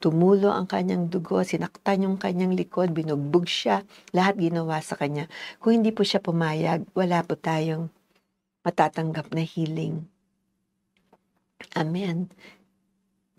tumulo ang kanyang dugo, sinaktan yung kanyang likod, binugbog siya, lahat ginawa sa kanya. Kung hindi po siya pumayag, wala po tayong matatanggap na healing. Amen.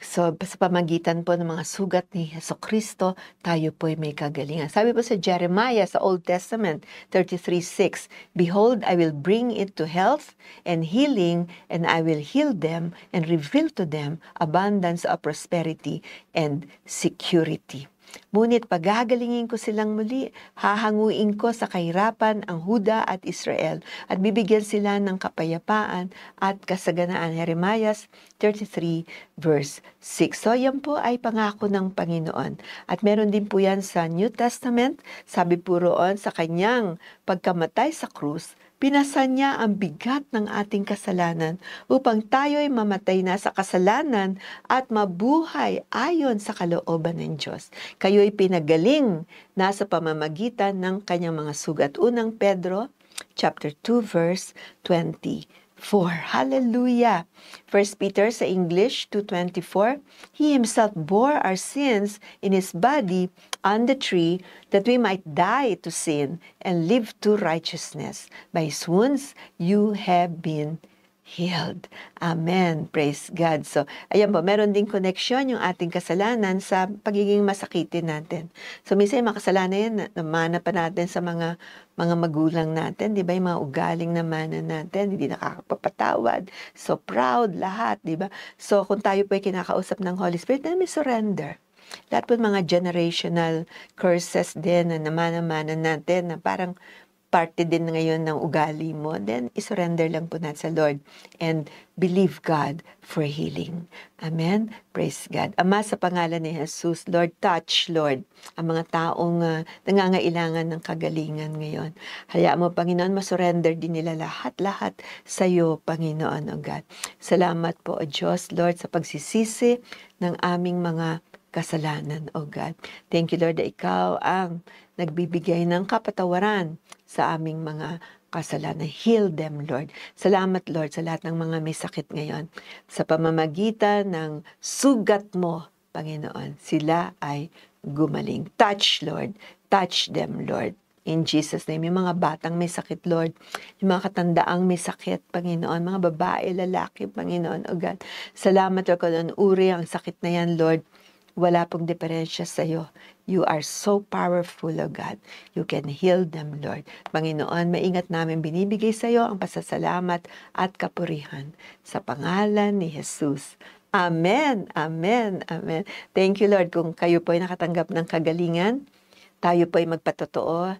So, sa pamagitan po ng mga sugat ni Hesukristo, tayo po'y may kagalingan. Sabi po sa Jeremiah sa Old Testament 33:6, "Behold, I will bring it to health and healing, and I will heal them and reveal to them abundance of prosperity and security. Ngunit pagagalingin ko silang muli, hahanguin ko sa kahirapan ang Huda at Israel, at bibigyan sila ng kapayapaan at kasaganaan." Jeremiah 33 verse 6. So yan po ay pangako ng Panginoon. At meron din po yan sa New Testament. Sabi po roon, sa kanyang pagkamatay sa krus, pinasan niya ang bigat ng ating kasalanan upang tayo'y mamatay na sa kasalanan at mabuhay ayon sa kalooban ng Diyos. Kayo'y pinagaling na sa pamamagitan ng kanyang mga sugat. Unang Pedro, chapter 2, verse 24. Hallelujah! 1 Peter sa English 2:24, "He himself bore our sins in his body on the tree, that we might die to sin and live to righteousness. By his wounds you have been healed." Amen. Praise God. So, ayan po, meron ding connection yung ating kasalanan sa pagiging masakitin natin. So, minsan yung mga kasalanan yan, namana pa natin sa mga magulang natin, di ba? Yung mga ugaling namana natin, hindi nakakapapatawad, so proud, lahat, di ba? So, kung tayo po ay kinakausap ng Holy Spirit, then may surrender. Lahat po mga generational curses din na namana-mana natin na parang parte din ngayon ng ugali mo, then isurrender lang po natin sa Lord and believe God for healing. Amen? Praise God. Ama, sa pangalan ni Jesus, Lord, touch, Lord, ang mga taong nangangailangan ng kagalingan ngayon. Hayaan mo, Panginoon, masurrender din nila lahat-lahat sa iyo, Panginoon, O God. Salamat po, O Diyos, Lord, sa pagsisisi ng aming mga kasalanan, O God. Thank you, Lord, na ikaw ang nagbibigay ng kapatawaran sa aming mga kasalanan. Heal them, Lord. Salamat, Lord, sa lahat ng mga may sakit ngayon. Sa pamamagitan ng sugat mo, Panginoon, sila ay gumaling. Touch, Lord. Touch them, Lord. In Jesus' name, yung mga batang may sakit, Lord, yung mga katandaang may sakit, Panginoon, mga babae, lalaki, Panginoon, O God. Salamat, Lord, kung uri ang sakit na yan, Lord. Wala pong diferensya sa iyo. You are so powerful, O God. You can heal them, Lord. Panginoon, maingat namin binibigay sa iyo ang pasasalamat at kapurihan. Sa pangalan ni Jesus. Amen, amen, amen. Thank you, Lord. Kung kayo po ay nakatanggap ng kagalingan, tayo po ay magpatotoo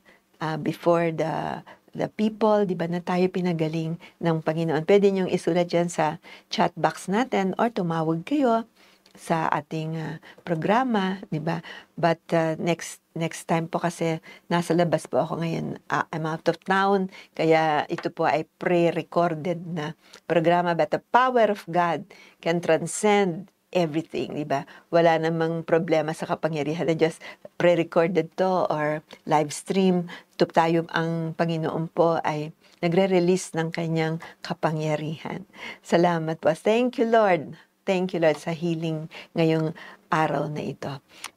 before the people, di ba, na tayo pinagaling ng Panginoon. Pwede niyong isulat dyan sa chat box natin or tumawag kayo sa ating programa, di ba? But next time po kasi nasa labas po ako ngayon. I'm out of town, kaya ito po ay pre-recorded na programa. But the power of God can transcend everything, di ba? Wala namang problema sa kapangyarihan ng Diyos. Pre-recorded to or live stream. Ito tayo, ang Panginoon po ay nagre-release ng kanyang kapangyarihan. Salamat po. Thank you, Lord. Thank you, Lord, sa healing ngayong araw na ito.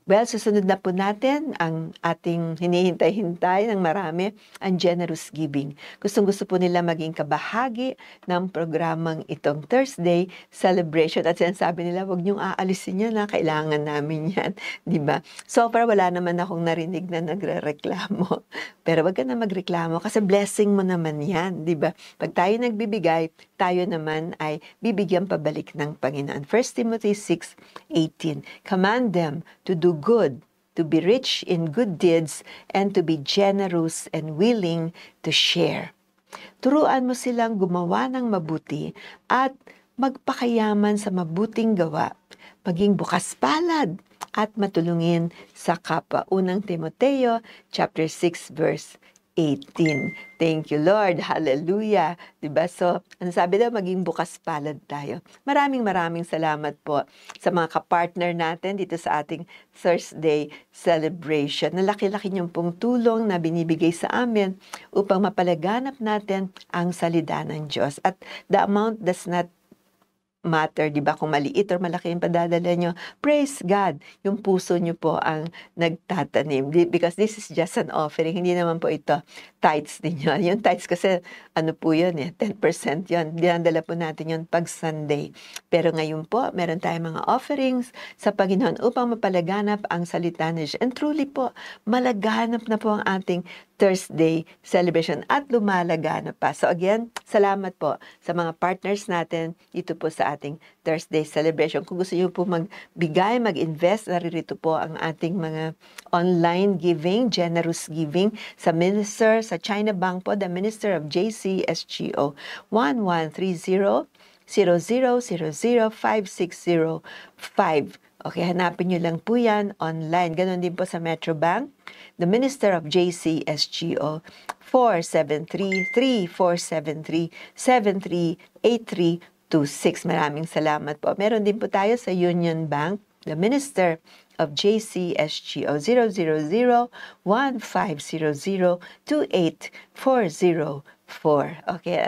Well, susunod na po natin ang ating hinihintay-hintay ng marami, ang generous giving. Gustong-gusto po nila maging kabahagi ng programang itong Thursday celebration. At sinasabi nila, huwag niyong aalisin yan, kailangan namin yan. Diba? So far, wala naman akong narinig na nagre-reklamo. Pero wag ka na magreklamo kasi blessing mo naman yan. Diba? Pag tayo nagbibigay, tayo naman ay bibigyan pabalik ng Panginoon. 1 Timothy 6:18. Command them to do good, to be rich in good deeds, and to be generous and willing to share. Turuan mo silang gumawa ng mabuti at magpakayaman sa mabuting gawa, maging bukas palad at matulungin sa kapwa. Unang Timoteo chapter 6 verse 18. Thank you, Lord. Hallelujah. Diba? So, ano sabi daw, maging bukas palad tayo. Maraming salamat po sa mga kapartner natin dito sa ating Thursday celebration. Na laki-laki niyong pong tulong na binibigay sa amin upang mapalaganap natin ang salita ng Diyos. At the amount does not matter, di ba? Kung maliit or malaki yung padadala nyo, praise God, yung puso nyo po ang nagtatanim. Because this is just an offering. Hindi naman po ito tithes din yun. Yung tithes kasi, ano po yun 10% yun. Dinadala po natin yun pag Sunday. Pero ngayon po, meron tayong mga offerings sa Panginoon upang mapalaganap ang salita ni Diyos. And truly po, malaganap na po ang ating Thursday celebration at lumalaganap pa. So again, salamat po sa mga partners natin dito po sa ating Thursday celebration. Kung gusto niyo po magbigay, mag-invest, naririto po ang ating mga online giving, generous giving sa minister, sa China Bank po, the Minister of JCSGO, 1130 00005605. Okay, hanapin nyo lang po yan online. Ganon din po sa Metro Bank, the Minister of JCSGO, 473-3473-738326. Maraming salamat po. Meron din po tayo sa Union Bank, the Minister of JCSGO, 000-1500-2840. Okay,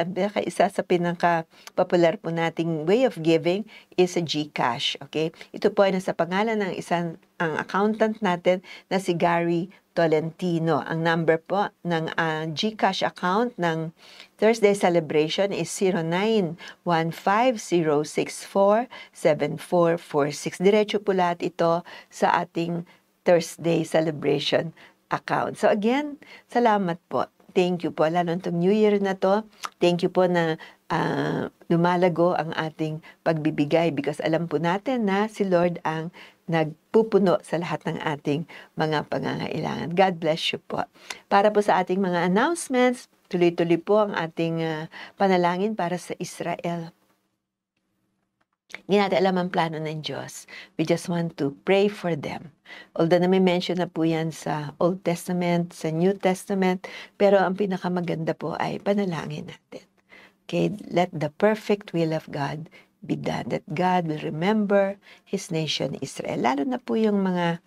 isa sa pinaka-popular po nating way of giving is a GCash. Okay, ito po ay nasa pangalan ng ang accountant natin na si Gary Tolentino. Ang number po ng GCash account ng Thursday celebration is 0915-064-7446. Diretso po lahat ito sa ating Thursday celebration account. So again, salamat po. Thank you po. Lalo itong New Year na to, thank you po na lumalago ang ating pagbibigay because alam po natin na si Lord ang nagpupuno sa lahat ng ating mga pangangailangan. God bless you po. Para po sa ating mga announcements, tuloy-tuloy po ang ating panalangin para sa Israel. Hindi natin alam ang plano ng Diyos. We just want to pray for them. Although na may mention na po yan sa Old Testament, sa New Testament, pero ang pinakamaganda po ay panalangin natin. Okay, let the perfect will of God be done. That God will remember His nation Israel. Lalo na po yung mga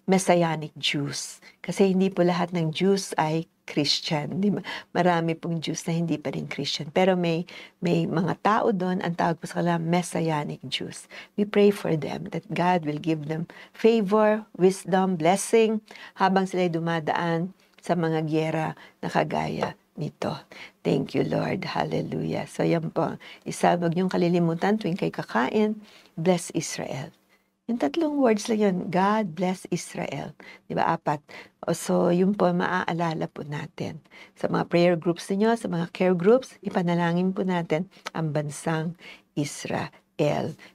Messianic Jews. Kasi hindi po lahat ng Jews ay Christian. Di ba? Marami pong Jews na hindi pa rin Christian. Pero may mga tao doon, ang tawag po sa kanila Messianic Jews. We pray for them that God will give them favor, wisdom, blessing habang sila dumadaan sa mga gyera na kagaya nito. Thank you, Lord. Hallelujah. So yan po. Isa, wag niyong kalilimutan tuwing kayo kakain, bless Israel. Yung tatlong words lang yun, God bless Israel. Di ba? 4. So, yun po, maaalala po natin. Sa mga prayer groups niyo, sa mga care groups, ipanalangin po natin ang bansang Israel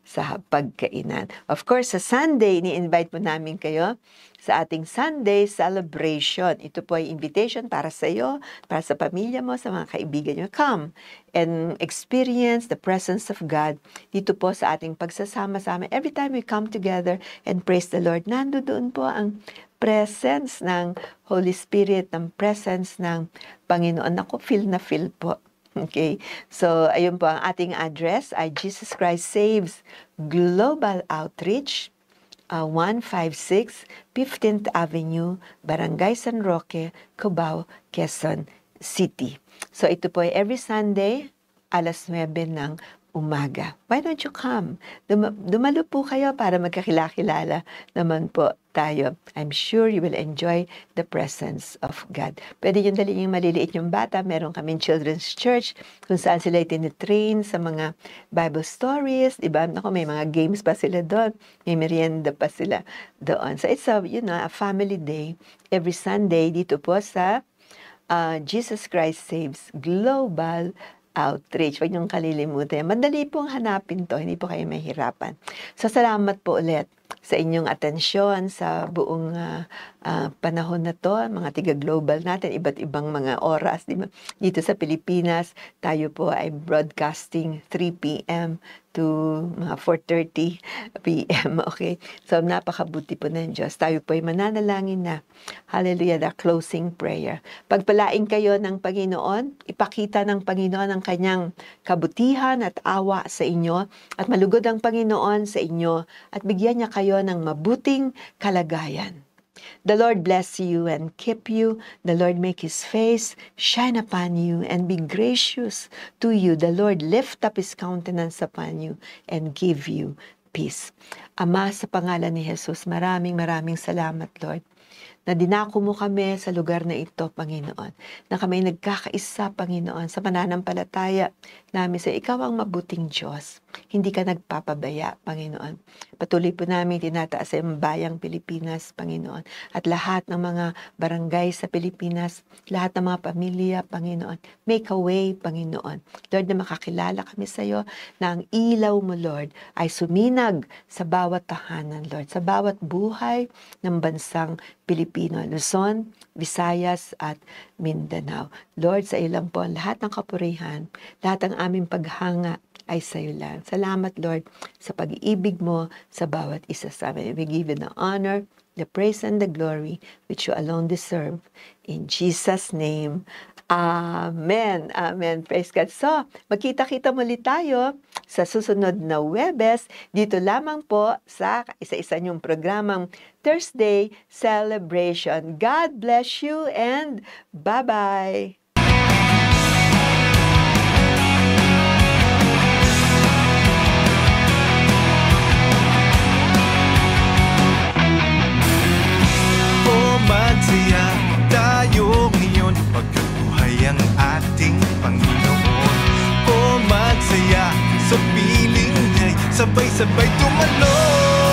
sa pagkainan. Of course, sa Sunday, ni-invite po namin kayo sa ating Sunday celebration. Ito po ay invitation para sa iyo, para sa pamilya mo, sa mga kaibigan nyo. Come and experience the presence of God dito po sa ating pagsasama-sama. Every time we come together and praise the Lord, nandoon po ang presence ng Holy Spirit, ng presence ng Panginoon. Ako, feel na feel po. Okay, so ayun po ang ating address ay Jesus Christ Saves Global Outreach, 156 15th Avenue, Barangay San Roque, Cubao, Quezon City. So ito po ay every Sunday, alas 9 ng umaga. Why don't you come? Dumalo po kayo para magkakilala naman po tayo. I'm sure you will enjoy the presence of God. Pwede yung dali yung maliliit yung bata. Meron kaming children's church kung saan sila itinitrain sa mga Bible stories. Diba? Ako, may mga games pa sila doon. May merienda pa sila doon. So it's a family day every Sunday dito po sa Jesus Christ Saves Global Outreach. Huwag niyong kalilimutan. Madali pong hanapin to, hindi po kayo mahirapan. So, salamat po ulit sa inyong atensyon sa buong panahon na to, mga tiga-global natin, iba't ibang mga oras. Diba? Dito sa Pilipinas, tayo po ay broadcasting 3 p.m. to mga 4:30 p.m. Okay? So, napakabuti po ng Diyos. Tayo po ay mananalangin na. Hallelujah, the closing prayer. Pagpalain kayo ng Panginoon, ipakita ng Panginoon ang kanyang kabutihan at awa sa inyo, at malugod ang Panginoon sa inyo, at bigyan niya kayo ng mabuting kalagayan. The Lord bless you and keep you. The Lord make His face shine upon you and be gracious to you. The Lord lift up His countenance upon you and give you peace. Ama, sa pangalan ni Jesus, maraming salamat, Lord, na dinako mo kami sa lugar na ito, Panginoon, na kami nagkakaisa, Panginoon, sa pananampalataya namin sa Ikaw ang mabuting Diyos. Hindi ka nagpapabaya, Panginoon. Patuloy po namin tinataas ang bayang Pilipinas, Panginoon, at lahat ng mga barangay sa Pilipinas, lahat ng mga pamilya, Panginoon. Make a way, Panginoon. Lord, na makakilala kami sa iyo na ang ilaw mo, Lord, ay suminag sa bawat tahanan, Lord, sa bawat buhay ng bansang Pilipino, Luzon, Visayas at Mindanao. Lord, sa iyo lang po ang lahat ng kapurihan, lahat ng aming paghanga ay sa iyo lang. Salamat, Lord, sa pag-iibig mo sa bawat isa sa amin. We give you the honor, the praise, and the glory which you alone deserve. In Jesus' name, Amen. Amen. Praise God. So, magkita-kita muli tayo sa susunod na Huwebes, dito lamang po sa isa-isa niyong programang Thursday Celebration. God bless you and bye-bye. Magsaya tayo ngayon, pagkat buhay ang ating Panginoon. O magsaya sa piling niya'y sabay-sabay tumalon.